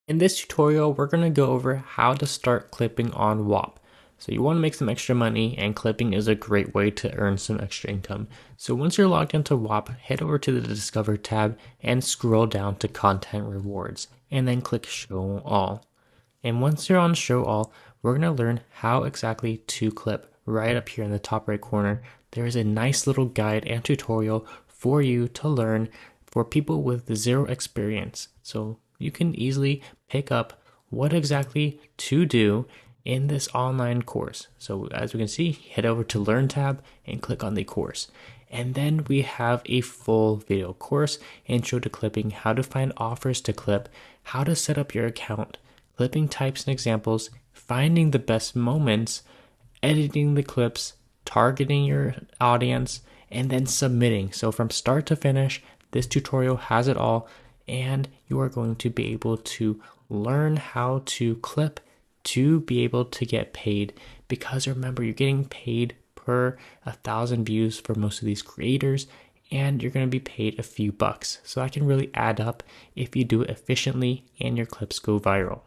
In this tutorial, we're going to go over how to start clipping on Whop. So you want to make some extra money, and clipping is a great way to earn some extra income. So once you're logged into Whop, head over to the Discover tab and scroll down to Content Rewards, and then click Show All. And once you're on Show All, we're going to learn how exactly to clip. Right up here in the top right corner, there is a nice little guide and tutorial for you to learn for people with zero experience. So you can easily pick up what exactly to do in this online course. So as we can see, head over to Learn tab and click on the course. And then we have a full video course, intro to clipping, how to find offers to clip, how to set up your account, clipping types and examples, finding the best moments, editing the clips, targeting your audience, and then submitting. So from start to finish, this tutorial has it all, and you are going to be able to learn how to clip to be able to get paid, because remember, you're getting paid per 1,000 views for most of these creators, and you're going to be paid a few bucks. So that can really add up if you do it efficiently and your clips go viral.